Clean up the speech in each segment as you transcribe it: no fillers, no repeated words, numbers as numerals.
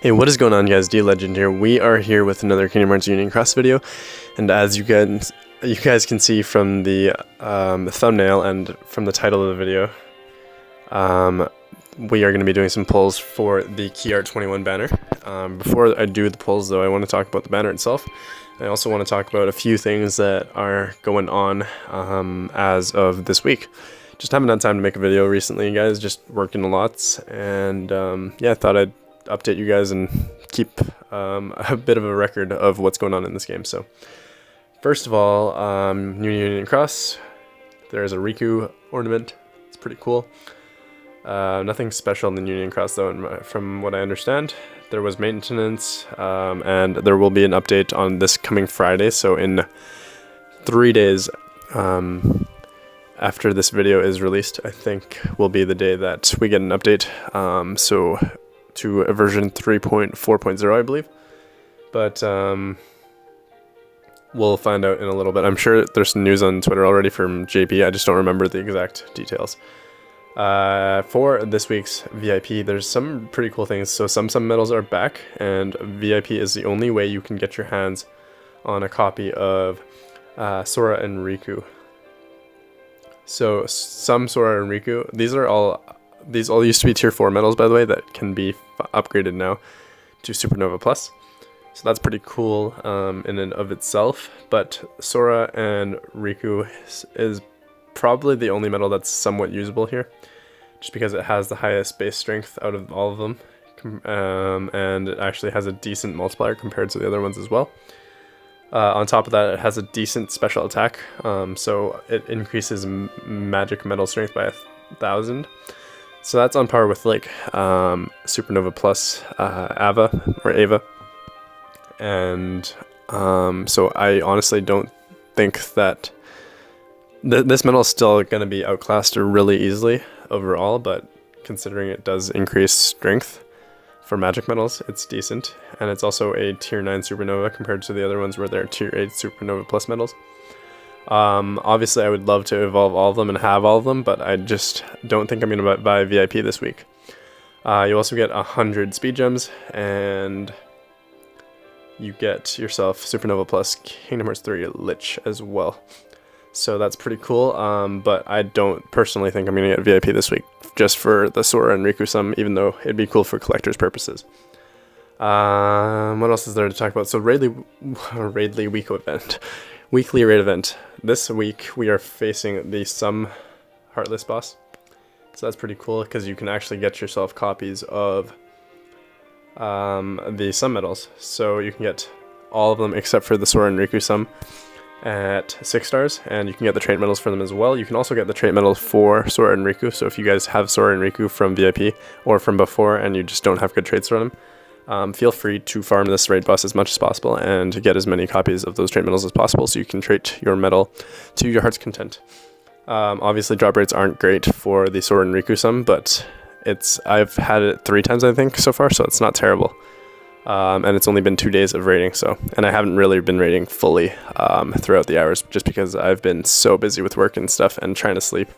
Hey, what is going on, guys? DLegend here. We are here with another Kingdom Hearts Union Cross video, and as you guys can see from the thumbnail and from the title of the video, we are going to be doing some pulls for the Keyart 21 banner. Before I do the pulls, though, I want to talk about the banner itself. I also want to talk about a few things that are going on as of this week. Just haven't had time to make a video recently, guys. Just working a lot, and yeah, I thought I'd update you guys and keep a bit of a record of what's going on in this game. So first of all, New Union Cross, there's a Riku ornament. It's pretty cool. Nothing special in the Union Cross though, from what I understand. There was maintenance, and there will be an update on this coming Friday, so in 3 days after this video is released, I think will be the day that we get an update. So to a version 3.4.0, I believe, but we'll find out in a little bit. I'm sure there's some news on Twitter already from JP. I just don't remember the exact details. For this week's VIP, there's some pretty cool things. So some medals are back, and VIP is the only way you can get your hands on a copy of Sora and Riku. So some Sora and Riku, these all used to be tier 4 medals, by the way, that can be upgraded now to Supernova Plus. So that's pretty cool in and of itself. But Sora and Riku is probably the only medal that's somewhat usable here, just because it has the highest base strength out of all of them, and it actually has a decent multiplier compared to the other ones as well. On top of that, it has a decent special attack, so it increases magic metal strength by 1,000. So that's on par with like Supernova Plus Ava, and so I honestly don't think that this medal is still going to be outclassed really easily overall, but considering it does increase strength for magic medals, it's decent, and it's also a tier 9 Supernova compared to the other ones where they're tier 8 Supernova Plus medals. Obviously I would love to evolve all of them and have all of them, but I just don't think I'm going to buy VIP this week. You also get 100 speed gems, and you get yourself Supernova Plus Kingdom Hearts 3 Lich as well. So that's pretty cool, but I don't personally think I'm going to get VIP this week, just for the Sora and Riku sum, even though it'd be cool for collector's purposes. What else is there to talk about? So Raidly weekly raid event. This week we are facing the Sum Heartless boss. So that's pretty cool, because you can actually get yourself copies of the Sum medals. So you can get all of them except for the Sora and Riku sum at 6 stars, and you can get the trait medals for them as well. You can also get the trait medals for Sora and Riku, so if you guys have Sora and Riku from VIP or from before and you just don't have good traits for them, feel free to farm this raid boss as much as possible and get as many copies of those trait medals as possible so you can trait your medal to your heart's content. Obviously drop rates aren't great for the Sora and Riku sum, but I've had it 3 times I think so far, so it's not terrible. And it's only been 2 days of raiding, and I haven't really been raiding fully throughout the hours, just because I've been so busy with work and stuff and trying to sleep.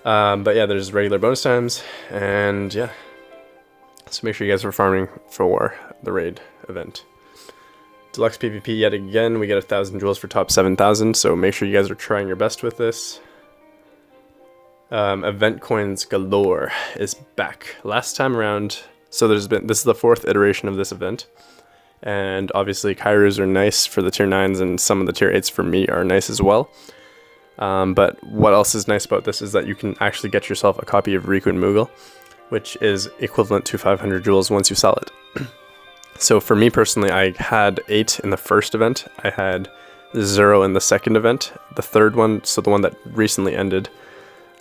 But yeah, there's regular bonus times, and yeah, so make sure you guys are farming for the raid event. Deluxe PvP yet again, we get 1,000 jewels for top 7,000, so make sure you guys are trying your best with this. Event coins galore is back. Last time around, so this is the 4th iteration of this event, and obviously Kairos are nice for the tier 9s, and some of the tier 8s for me are nice as well. But what else is nice about this is that you can actually get yourself a copy of Riku and Moogle, which is equivalent to 500 jewels once you sell it. So for me personally, I had 8 in the first event, I had 0 in the second event. The third one, so the one that recently ended,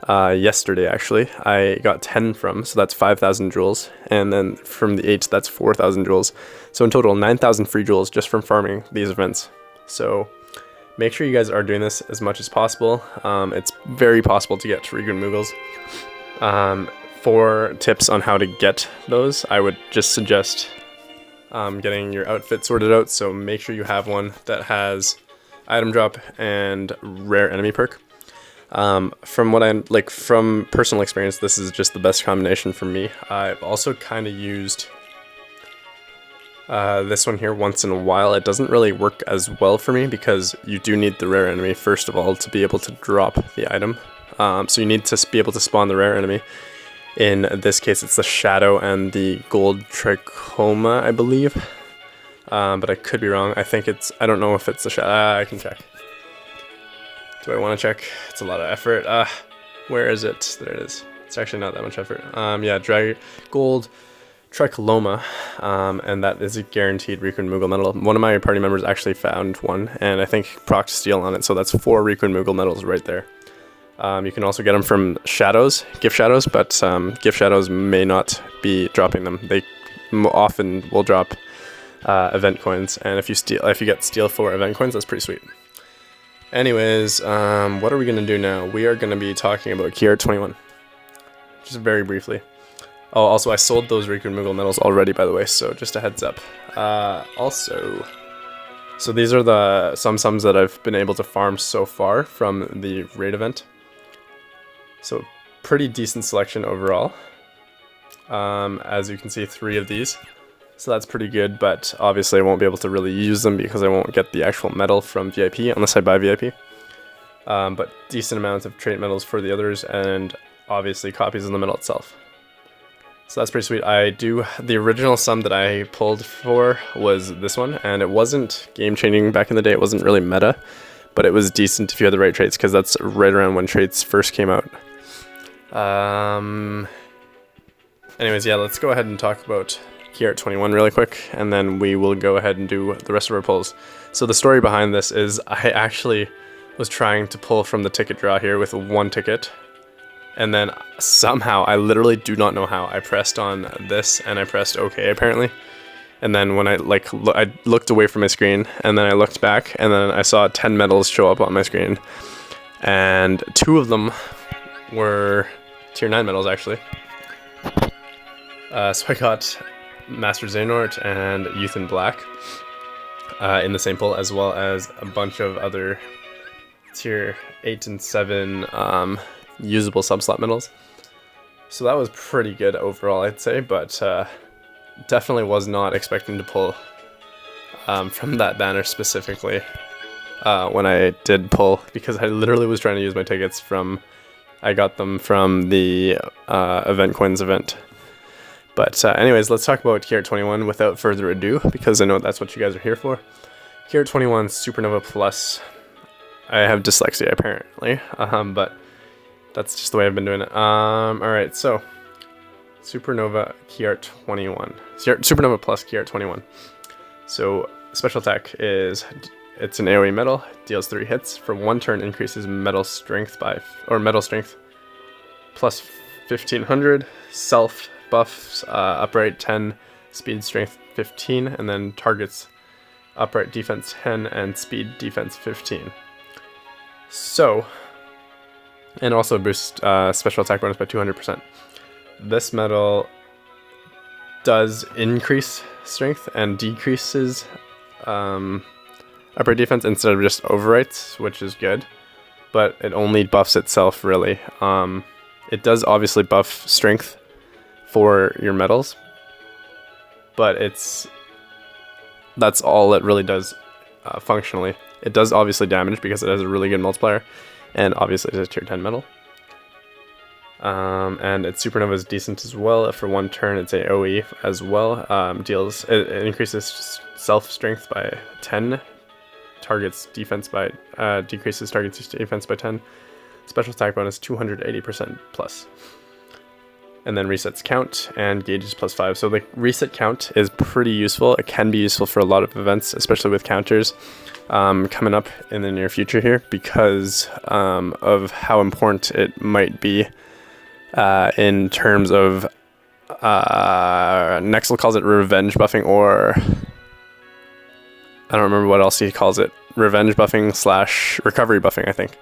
yesterday actually, I got 10 from, so that's 5,000 jewels, and then from the 8 that's 4,000 jewels, so in total 9,000 free jewels just from farming these events. So make sure you guys are doing this as much as possible. It's very possible to get Riku and Moogles. For tips on how to get those, I would just suggest getting your outfit sorted out, so make sure you have one that has item drop and rare enemy perk. From personal experience, this is just the best combination for me. I've also kind of used This one here, once in a while, it doesn't really work as well for me because you do need the rare enemy, first of all, to be able to drop the item. So you need to be able to spawn the rare enemy. In this case, it's the Shadow and the Gold Trichoma, I believe. But I could be wrong. I think it's, I don't know if it's the Shadow. I can check. Do I want to check? It's a lot of effort. Where is it? There it is. It's actually not that much effort. Yeah, Gold Trichoma, and that is a guaranteed Riku and Moogle medal. One of my party members actually found one, and I think procced steal on it, so that's 4 Riku and Moogle medals right there. You can also get them from shadows, gift shadows, but gift shadows may not be dropping them. They often will drop event coins, and if you get steal 4 event coins, that's pretty sweet. Anyways, what are we gonna do now? We are gonna be talking about Keyart 21, just very briefly. Oh, also I sold those Riku and Moogle medals already, by the way, so just a heads up. So these are the sums that I've been able to farm so far from the raid event. So pretty decent selection overall. As you can see, 3 of these. So that's pretty good, but obviously I won't be able to really use them because I won't get the actual medal from VIP unless I buy VIP. But decent amounts of trait medals for the others, and obviously copies of the medal itself. So that's pretty sweet. The original sum that I pulled for was this one, and it wasn't game-changing back in the day. It wasn't really meta, but it was decent if you had the right traits, because that's right around when traits first came out. Anyways, yeah, let's go ahead and talk about Keyart 21 really quick, and then we will go ahead and do the rest of our pulls. So the story behind this is I actually was trying to pull from the ticket draw here with 1 ticket, and then somehow, I literally do not know how, I pressed on this and I pressed OK apparently. And then when I looked away from my screen, and then I looked back, and then I saw 10 medals show up on my screen. And 2 of them were tier 9 medals actually. So I got Master Xehanort and Youth in Black in the same pull, as well as a bunch of other tier 8 and 7 usable sub-slot medals. So that was pretty good overall, I'd say, but definitely was not expecting to pull from that banner specifically when I did pull, because I literally was trying to use my tickets from, I got them from the event coins event. But anyways, let's talk about Keyart 21 without further ado, because I know that's what you guys are here for. Keyart 21 Supernova Plus. I have dyslexia apparently, but that's just the way I've been doing it. Alright, so Supernova Keyart 21. Supernova Plus Keyart 21. So special attack is, it's an AoE medal, deals 3 hits. For 1 turn increases medal strength plus 1500. Self buffs upright 10, speed strength 15, and then targets upright defense 10 and speed defense 15. So, and also boosts special attack bonus by 200%. This medal does increase strength and decreases upper defense instead of just overwrites, which is good. But it only buffs itself, really. It does obviously buff strength for your medals, but that's all it really does functionally. It does obviously damage because it has a really good multiplier, and obviously it's a tier 10 medal. And its Supernova is decent as well. For 1 turn, it's AoE as well. It increases self strength by 10, targets defense by decreases targets defense by 10. Special attack bonus 280% plus. And then resets count and gauges plus 5. So the reset count is pretty useful. It can be useful for a lot of events, especially with counters coming up in the near future here, because of how important it might be in terms of Nexel calls it revenge buffing, or I don't remember what else he calls it. Revenge buffing / recovery buffing, I think.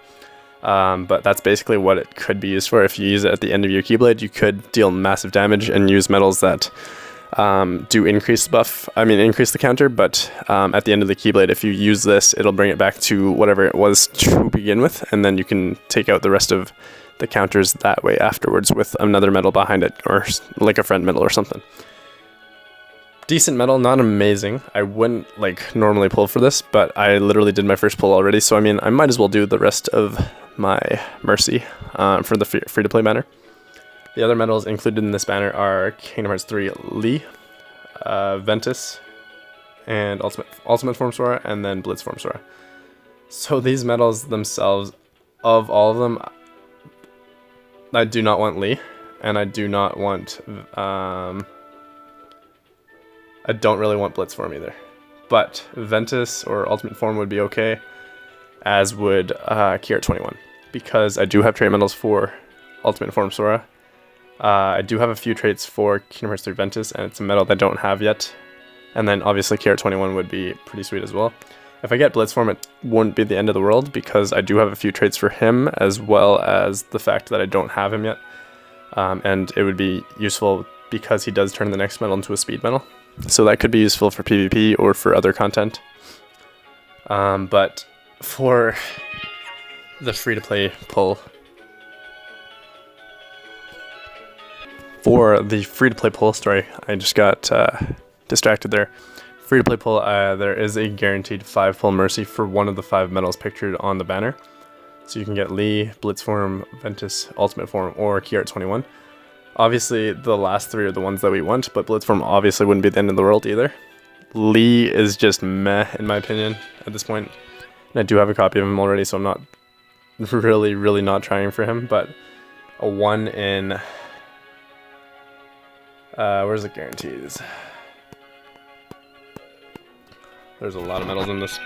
But that's basically what it could be used for. If you use it at the end of your Keyblade, you could deal massive damage and use medals that do increase the counter, but at the end of the Keyblade, if you use this, it'll bring it back to whatever it was to begin with, and then you can take out the rest of the counters that way afterwards with another medal behind it, or like a friend medal or something. Decent medal, not amazing. I wouldn't like normally pull for this, but I literally did my first pull already, so I mean I might as well do the rest of my Mercy for the free-to-play banner. The other medals included in this banner are Kingdom Hearts 3 Lee, Ventus, and Ultimate Form Sora, and then Blitz Form Sora. So these medals themselves, of all of them, I do not want Lee, and I do not want I don't really want Blitz Form either. But Ventus or Ultimate Form would be okay, as would Keyart 21. Because I do have trait medals for Ultimate Form Sora. I do have a few traits for Kingdom Hearts 3 Ventus, and it's a medal that I don't have yet. And then obviously Keyart 21 would be pretty sweet as well. If I get Blitz Form, it wouldn't be the end of the world, because I do have a few traits for him, as well as the fact that I don't have him yet. And it would be useful because he does turn the next medal into a speed medal. So that could be useful for PvP or for other content. But for the free-to-play pull, sorry, I just got distracted there. Free-to-play pull, there is a guaranteed 5 pull Mercy for one of the 5 medals pictured on the banner. So you can get Lee, Blitz Form, Ventus, Ultimate Form, or Keyart 21. Obviously, the last 3 are the ones that we want, but Blitz Form obviously wouldn't be the end of the world either. Lee is just meh, in my opinion, at this point. And I do have a copy of him already, so I'm not really not trying for him, but a 1 in... where's the guarantees? There's a lot of medals in this.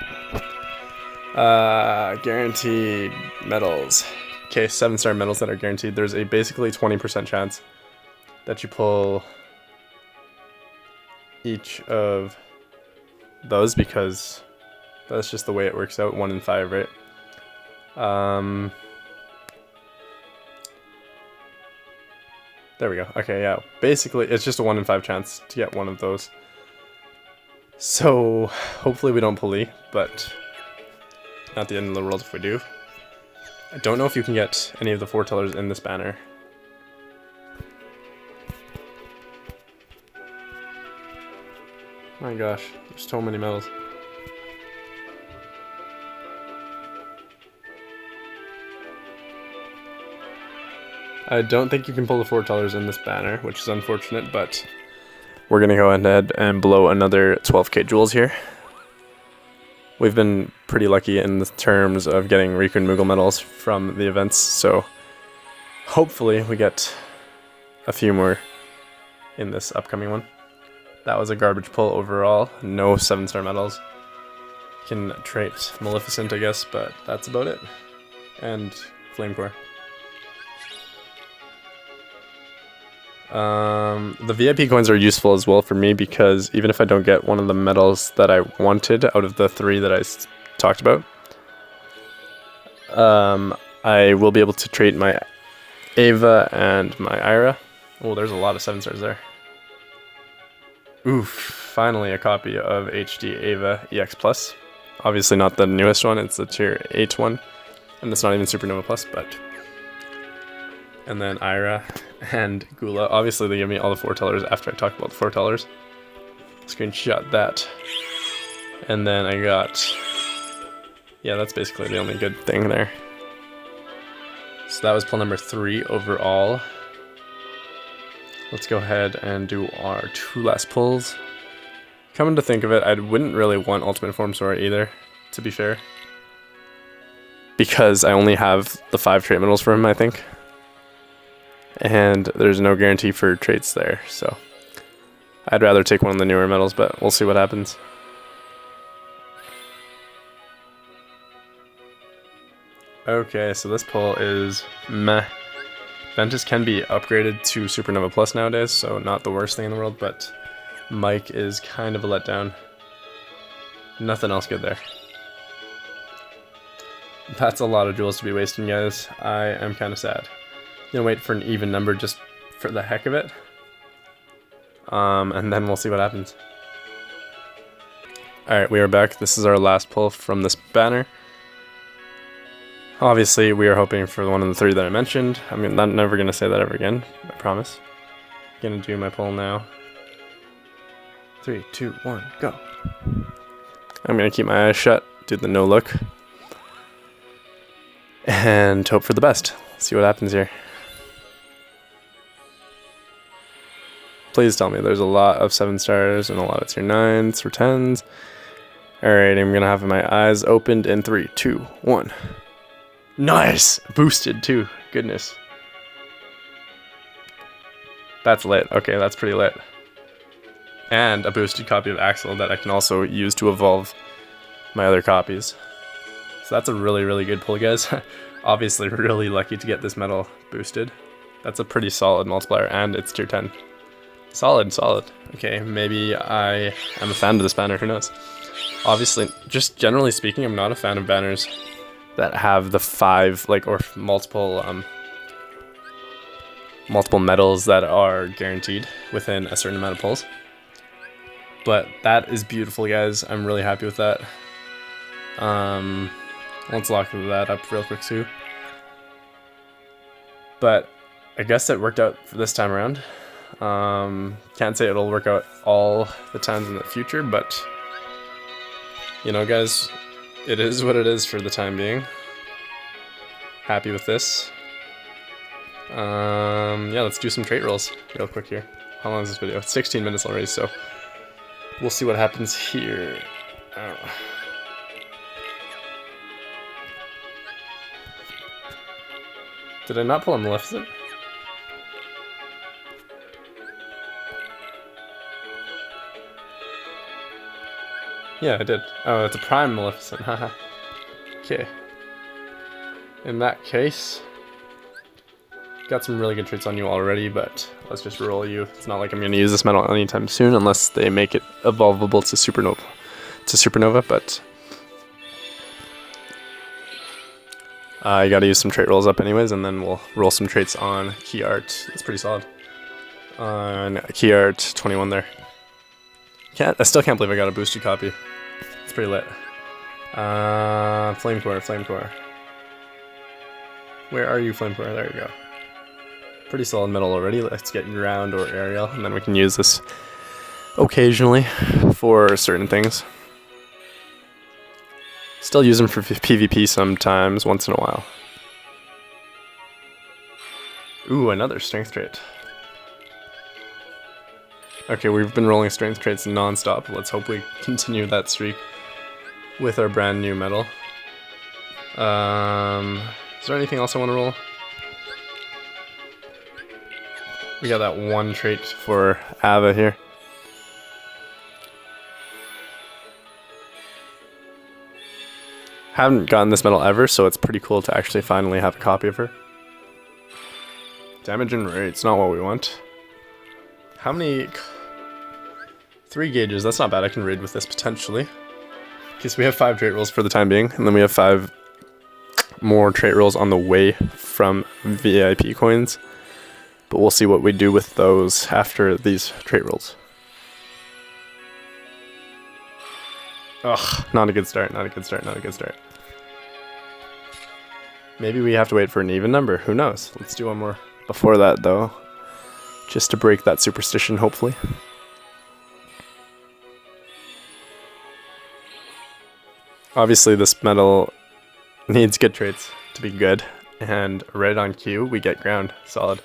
Guaranteed medals. Okay, 7-star medals that are guaranteed. There's a basically 20% chance that you pull each of those, because that's just the way it works out. 1 in 5, right? There we go. Okay, yeah. Basically, it's just a 1 in 5 chance to get one of those. So, hopefully we don't pull Lee, but not the end of the world if we do. I don't know if you can get any of the foretellers in this banner. My gosh, there's so many medals. I don't think you can pull the foretellers in this banner, which is unfortunate, but we're going to go ahead and blow another 12k jewels here. We've been pretty lucky in the terms of getting Riku and Moogle medals from the events, so hopefully we get a few more in this upcoming one. That was a garbage pull overall, no 7-star medals. Can trait Maleficent, I guess, but that's about it. And Flame Core. The VIP coins are useful as well for me, because even if I don't get one of the medals that I wanted out of the 3 that I talked about, I will be able to trade my Ava and my Ira. Oh, there's a lot of 7-stars there. Oof, finally a copy of HD Ava EX Plus. Obviously not the newest one, it's the tier 8 one, and it's not even Supernova Plus, but... And then Ira and Gula. Obviously they give me all the foretellers after I talk about the foretellers. Screenshot that. And then I got... Yeah, that's basically the only good thing there. So that was pull number 3 overall. Let's go ahead and do our 2 last pulls. Coming to think of it, I wouldn't really want Ultimate Form Sora either, to be fair. Because I only have the 5 trait medals for him, I think. And there's no guarantee for traits there, so I'd rather take one of the newer medals, but we'll see what happens. Okay, so this pull is meh. Ventus can be upgraded to Supernova Plus nowadays, so not the worst thing in the world, but Mike is kind of a letdown. Nothing else good there. That's a lot of jewels to be wasting, guys. I am kind of sad. Gonna wait for an even number just for the heck of it. And then we'll see what happens. Alright, we are back. This is our last pull from this banner. Obviously, we are hoping for one of the 3 that I mentioned. I mean, I'm never going to say that ever again, I promise. Gonna do my pull now. 3, 2, 1, go. I'm gonna keep my eyes shut, do the no look, and hope for the best. See what happens here. Please tell me there's a lot of 7 stars and a lot of tier 9s or 10s. Alright, I'm gonna have my eyes opened in 3, 2, 1. Nice! Boosted too. Goodness. That's lit. Okay, that's pretty lit. And a boosted copy of Axel that I can also use to evolve my other copies. So that's a really, really good pull, guys. Obviously really lucky to get this medal boosted. That's a pretty solid multiplier, and it's tier 10. Solid, solid. Okay, maybe I am a fan of this banner, who knows. Obviously, just generally speaking, I'm not a fan of banners that have the 5, like, or multiple medals that are guaranteed within a certain amount of pulls. But that is beautiful, guys. I'm really happy with that. Let's lock that up real quick too. But I guess it worked out for this time around. Can't say it'll work out all the times in the future, but you know, guys, it is what it is for the time being. Happy with this. Yeah, let's do some trait rolls real quick here. How long is this video? It's 16 minutes already, so we'll see what happens here. Oh. Did I not pull a Maleficent? Yeah, I did. Oh, it's a Prime Maleficent, haha. Okay. In that case, got some really good traits on you already, but let's just roll you. It's not like I'm going to use this medal anytime soon unless they make it evolvable to Supernova, but I got to use some trait rolls up anyways, and then we'll roll some traits on Keyart. It's pretty solid. On Keyart 21 there. I still can't believe I got a boosted copy. It's pretty lit. Flamecore. Where are you, Flamecore? There you go. Pretty solid medal already. Let's get ground or aerial, and then we can use this occasionally for certain things. Still use them for PvP sometimes, once in a while. Ooh, another strength trait. Okay, we've been rolling strength traits non-stop. Let's hope we continue that streak with our brand new medal. Is there anything else I want to roll? We got that one trait for Ava here. Haven't gotten this medal ever, so it's pretty cool to actually finally have a copy of her. Damage and rate's not what we want. How many? 3 gauges, that's not bad. I can raid with this potentially. Okay, so we have 5 trait rolls for the time being, and then we have 5 more trait rolls on the way from VIP coins. But we'll see what we do with those after these trait rolls. Ugh, not a good start, not a good start, not a good start. Maybe we have to wait for an even number, who knows? Let's do one more before that though. Just to break that superstition, hopefully. Obviously this medal needs good traits to be good. And right on cue, we get ground. Solid.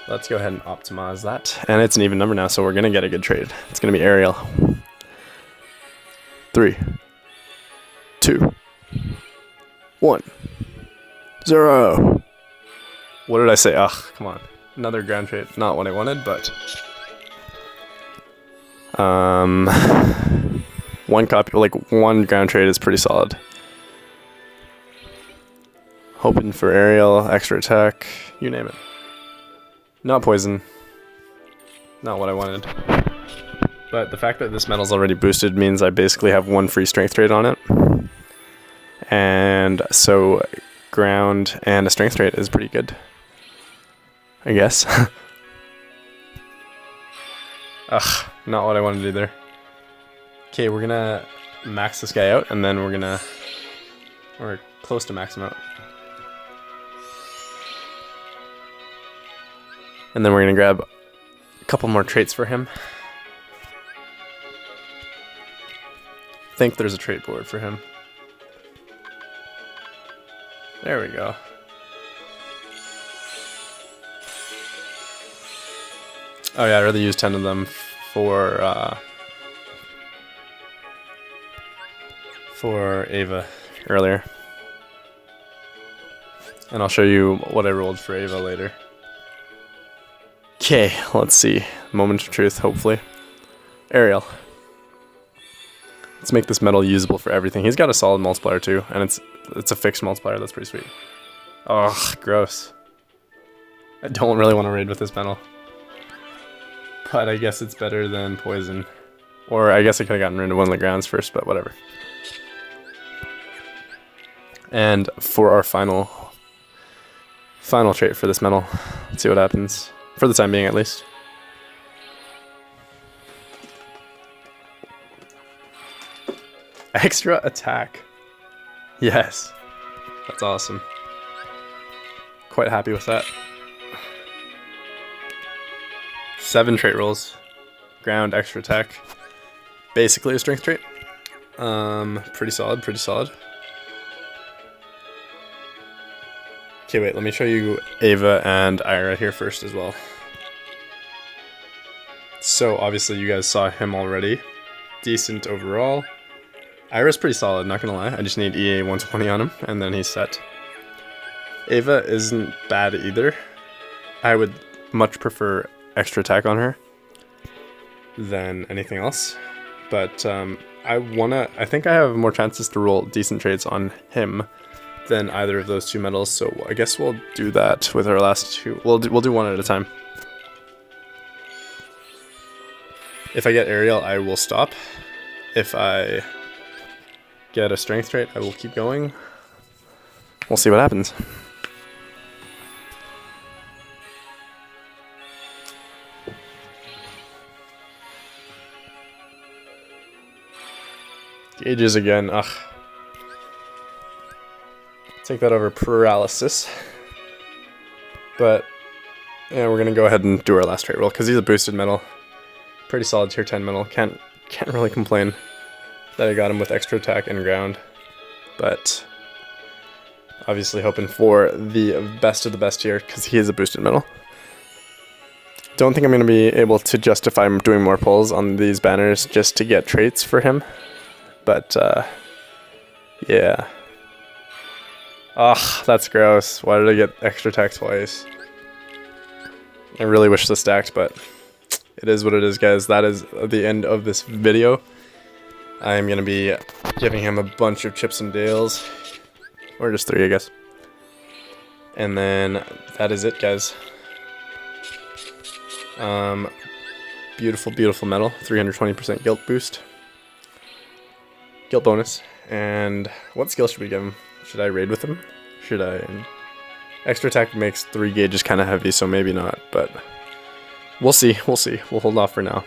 Let's go ahead and optimize that. And it's an even number now, so we're going to get a good trade. It's going to be aerial. 3, 2, 1, 0. What did I say? Ugh, come on. Another ground trade. Not what I wanted, but one copy, like one ground trade is pretty solid. Hoping for aerial, extra attack, you name it. Not poison. Not what I wanted. But the fact that this medal's already boosted means I basically have 1 free strength trait on it. And so ground and a strength trait is pretty good, I guess. Ugh, not what I wanted to do there. Okay, we're gonna max this guy out, and then we're close to max him out. And then we're gonna grab a couple more traits for him. I think there's a trait board for him. There we go. Oh yeah, I'd rather use 10 of them for Ava earlier. And I'll show you what I rolled for Ava later. Okay, let's see. Moment of truth, hopefully. Ariel. Let's make this medal usable for everything. He's got a solid multiplier too, and it's a fixed multiplier. That's pretty sweet. Oh, gross. I don't really want to raid with this medal. But I guess it's better than poison. Or I guess I could have gotten rid of one of the grounds first, but whatever. And for our final trait for this medal, let's see what happens. For the time being, at least. Extra attack. Yes. That's awesome. Quite happy with that. 7 trait rolls. Ground, extra attack. Basically a strength trait. Pretty solid, pretty solid. Okay, wait, let me show you Ava and Ira here first as well. So, obviously you guys saw him already. Decent overall. Ira's pretty solid, not gonna lie. I just need EA 120 on him, and then he's set. Ava isn't bad either. I would much prefer extra attack on her than anything else. But I think I have more chances to roll decent traits on him than either of those two medals, so I guess we'll do that with our last two. We'll do one at a time. If I get Ariel, I will stop. If I get a strength trait, I will keep going. We'll see what happens. Gauges again, ugh. Take that over paralysis. But yeah, we're gonna go ahead and do our last trait roll because he's a boosted medal. Pretty solid tier 10 medal. Can't really complain that I got him with extra attack and ground. But obviously hoping for the best of the best here because he is a boosted medal. Don't think I'm gonna be able to justify doing more pulls on these banners just to get traits for him. But yeah. Ugh, that's gross. Why did I get extra attack twice? I really wish this stacked, but it is what it is, guys. That is the end of this video. I'm going to be giving him a bunch of chips and dales. Or just 3, I guess. And then that is it, guys. Beautiful, beautiful medal. 320% guilt boost. Guilt bonus. And what skill should we give him? Should I raid with him? Should I? Extra attack makes 3 gauges kind of heavy, so maybe not, but we'll see. We'll see. We'll hold off for now.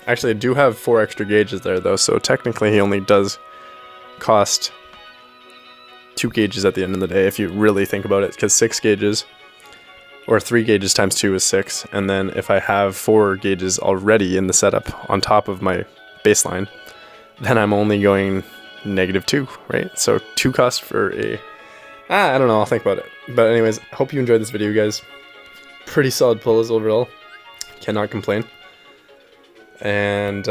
Actually, I do have 4 extra gauges there, though, so technically he only does cost 2 gauges at the end of the day, if you really think about it, because 6 gauges, or 3 gauges times 2 is 6, and then if I have 4 gauges already in the setup on top of my baseline, then I'm only going -2, right? So 2 cost for a... I don't know, I'll think about it. But anyways, hope you enjoyed this video, guys. Pretty solid pulls overall. Cannot complain. And,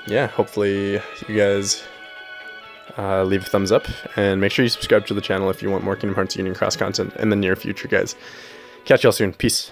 yeah, hopefully you guys leave a thumbs up. And make sure you subscribe to the channel if you want more Kingdom Hearts Union Cross content in the near future, guys. Catch y'all soon. Peace.